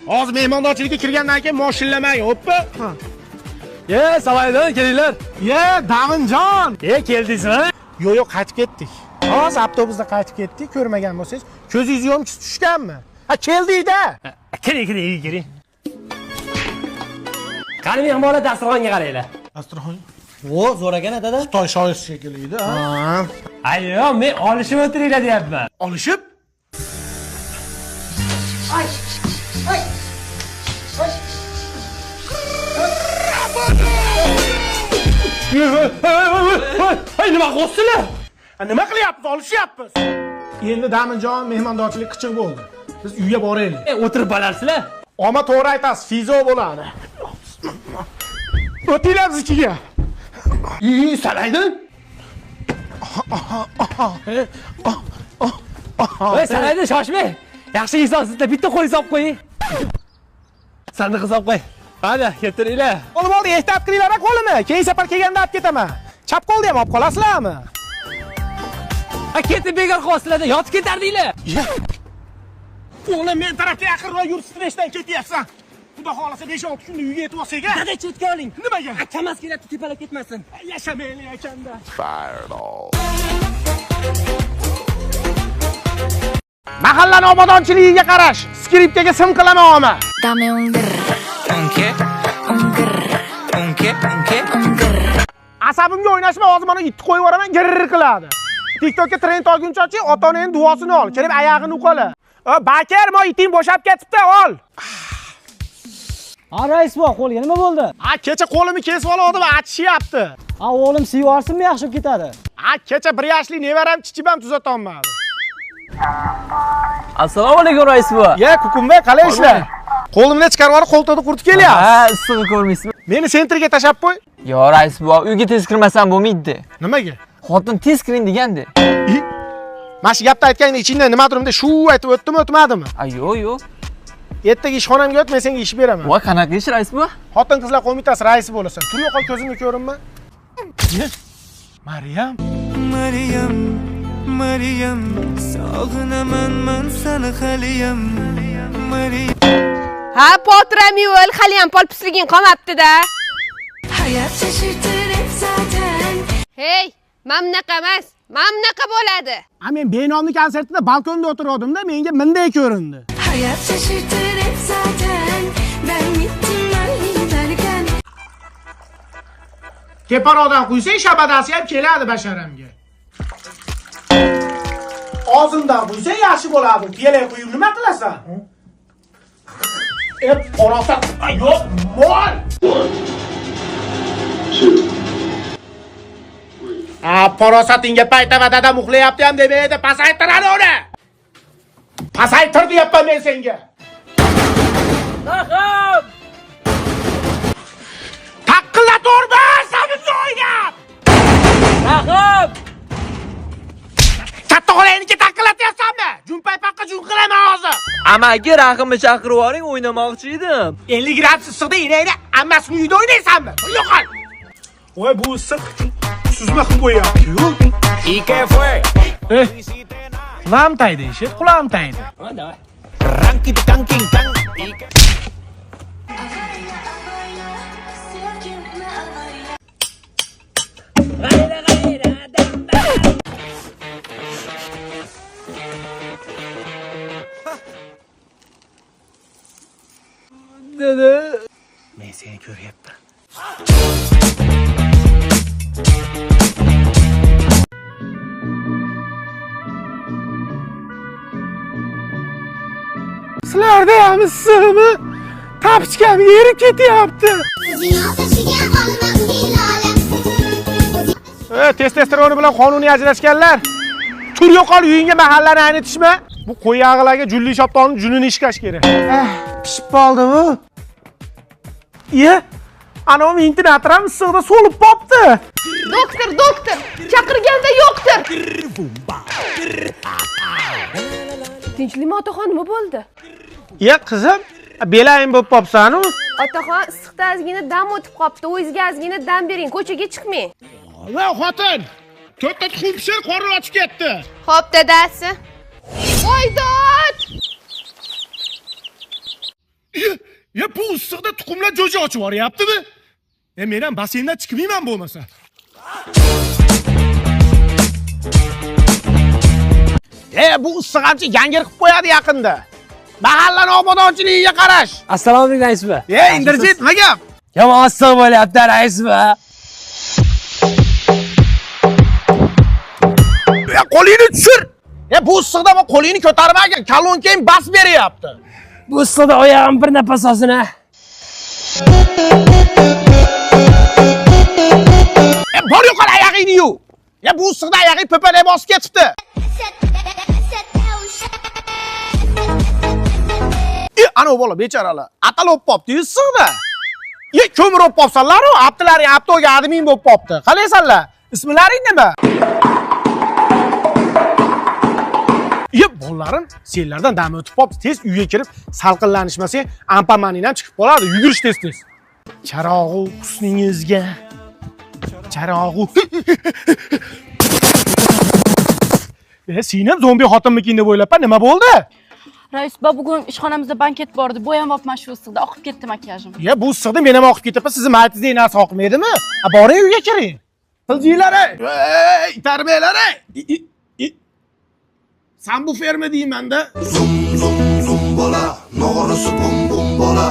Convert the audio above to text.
Hozir mehmondorchilikka kirgandan keyin moshinlamang, hoppa. Samaydan kelinglar. Davinjon. Keldingizmi? Yo'q, qaytib ketdik. Hozir avtobusda qaytib ketdik, ko'rmagan bo'lsangiz, ko'zingiz yomchisi tushganmi? Ha, keldik-da. Kiring. Qani mehmonlar dasturxonga qaranglar. Dasturxon. Zo'r ekan dada. Xitoy shoyisi shekilli-da. Ayyo, men olishib o'tiringlar deyapman. Olishib? Nima qilyapsizlar? Nima qilyapmiz? Olishyapmiz. Endi Daminjon mehmondorchilik qichiq bo'ldi. Biz uyga boraylik. O'tirib bo'larsizlar. Ammo to'g'ri aytasiz, fizo bo'ladi. O'tinglar ichiga. Salaydin. Salaydin, shoshmang. Yaxshi inson sizlar bitta qo'yingiz olib qo'ying. Sandiqingizni olib qo'y. Hadi, keltiringlar. Qo'lim oldi, ehtiyot qilinglar qo'limni. Keyin safar kelganda olib ketaman. Chap qo'lni ham olib qolasizlarmi? Ketib bekor qilasizlar-da, yotib ketardinglar. O'g'lim, men tarafga yaqinroq yur, stressdan ketyapsan. Xudo xolasa 5-6 kunda uyga yetib olsak-a? Dada chetga oling. Nimaga? Akamas keladi, tepalab ketmasin. Yashamaylik ekanda. Mahallani obodonchiligiga qarash. Skripkaga sim qilaman oma. Dame un grr. Asabimga o'ynashma, hozir mana itni qo'yib yuboraman, girr qiladi. TikTokka trend olguncha ota-onaning duosini ol, kelib oyog'ini uqala. Bakar, mo iting bo'shab ketibdi, ol. Rais bor, qo'lga nima bo'ldi? Kecha qo'limni kesib oldim, achishyapti. O'g'lim siyorsinmi, yaxshi bo'lib ketadi. Kecha 1 yoshli nevaram chichibam tuzatolmadi. Assalomu alaykum rais bova. Kukumba, qalay ishlar? Qo'limni chiqarib olib, qo'ltiqda quritib kelyapsiz. Issiqni ko'rmaysizmi? Meni sentrga tashab qo'y. Yo, rais bova, uyga tez kirmasam bo'lmaydi. Nimaga? Xotin tez kiring degandi. Mana shu gapni aytganda ichingdan nima turibdi? Shu aytib o'tdimi, o'tmadimi? Yo'q. Ertaga ishxonamga o't, men senga ish beraman. Voy, qanaqa ish rais bova? Xotin-qizlar qo'mitasi raisi bo'lasan. Tur yo'qol ko'zimni ko'rinma. Maryam, sog'inaman men seni haliyam. Ha, potram yo'l, hali ham polpisliging qolmabdi-da. Hayot shashirtirib zaten. Hey, mamnaqa emas, mamnaqa bo'ladi. Men Benomni konsertida balkonda o'tirgandim-da, menga bunday ko'rindi. Hayot shashirtirib zaten. Ben gittim derken. Teparoqdan qo'ysang, shabadasi ham keladi basharamga. Og'zimdan qo'ysang yaxshi bo'ladi. Piyalay qo'yib nima qilasan? Qorasat. Yo'q, mol. 1, 2, 3. Parosatingga paytava dadam uxlayapti ham demaydi, pasaytiradi uni. Pasaytir deyapman men senga. Rahim! Taqqillatorma, sabimni o'ynab. Rahim! Katta xolaynikiga taqqillatyapsanmi? Junpaypaqqa jun qilaman hozir. Amaga Rahimni chaqirib oling, o'ynamoqchi edim. 50 gradus issiqda inayni ammasini uyda o'ynaysanmi? Yo'qol. Voy, bu issiq suzma qilib qo'yapti-ku. ¿Y qué fue? Qulam taydi, qulam taydi. Ranking tanking tan. Dede. Men seni ko'ryapman. Sizlarda ham issiqmi? Tapichkam yerib ketyapti. Testosteroni bilan qonuniy ajrashganlar. Tur yo'qol uyingga mahallani aynitishma. Bu qo'y yag'larga julli shoptonni junini ishkash kerak. Pishib qoldi bu. Ana u internatram issiqda so'lib qopti. Doktor, chaqirganda yo'qdir. Tinchlikmi otaxon, nima bo'ldi? Qizim, belayim bo'lib qopsan-ku. Otaxon, issiqda ozgina dam o'tib qopti. O'zingizga ozgina dam bering, ko'chaga chiqmang. Va xotin, to'rtta tuxum pishir, qorni ochib ketdi. Xo'p, dadasi. Voydod! Ya bu issiqda tuxumlar jo'ja ochib yuboryaptimi? Men ham basseyndan chiqmayman bo'lmasa. Bu issiq hamchi yangir qilib qo'yadi yaqinda. Mahallani obodonchiligiga qarash. Assalomu alaykum rais ba. Indirjit, nima gap? Yomon issiq bo'lyapti rais ba. Qo'lingni tushir. Bu issiqda bu qo'lingni ko'tarmagan, kalonkang bas beryapti. Bu issiqda oyog'im bir nafas olsin ha. Bor yo'qol oyog'ingni yu. Bu issiqda oyog'ing po'palay bosib ketibdi. Ana bola bechoralar, atalib qopti issiqda. Ko'mir olib qopsanlar, aptilari aptoga admin bo'lib qopti. Qalaysanlar? Ismlaring nima? Bolarim, senlardan dam o'tib qopti. Tez uyga kirib, salqinlanishmasang, ampamaningdan chiqib qoladi. Yugurish tez. Charog'u husningizga. Charog'u. Sen ham zombi xotinmikin deb o'ylabman, nima bo'ldi? Rais ba bugun ishxonamizda banket bor edi. Bo'yamoqman shu issiqda, oqib ketdi makiyajim. Bu issiqda men ham oqib ketyapman. Sizni maytingizdek narsa oqmaydimi? Boring uyga kiring. Qiljilar, tarbiyalar. Sen bu ferma deyman-da. Zum zum zum bola, nog'orasi bum bum bola.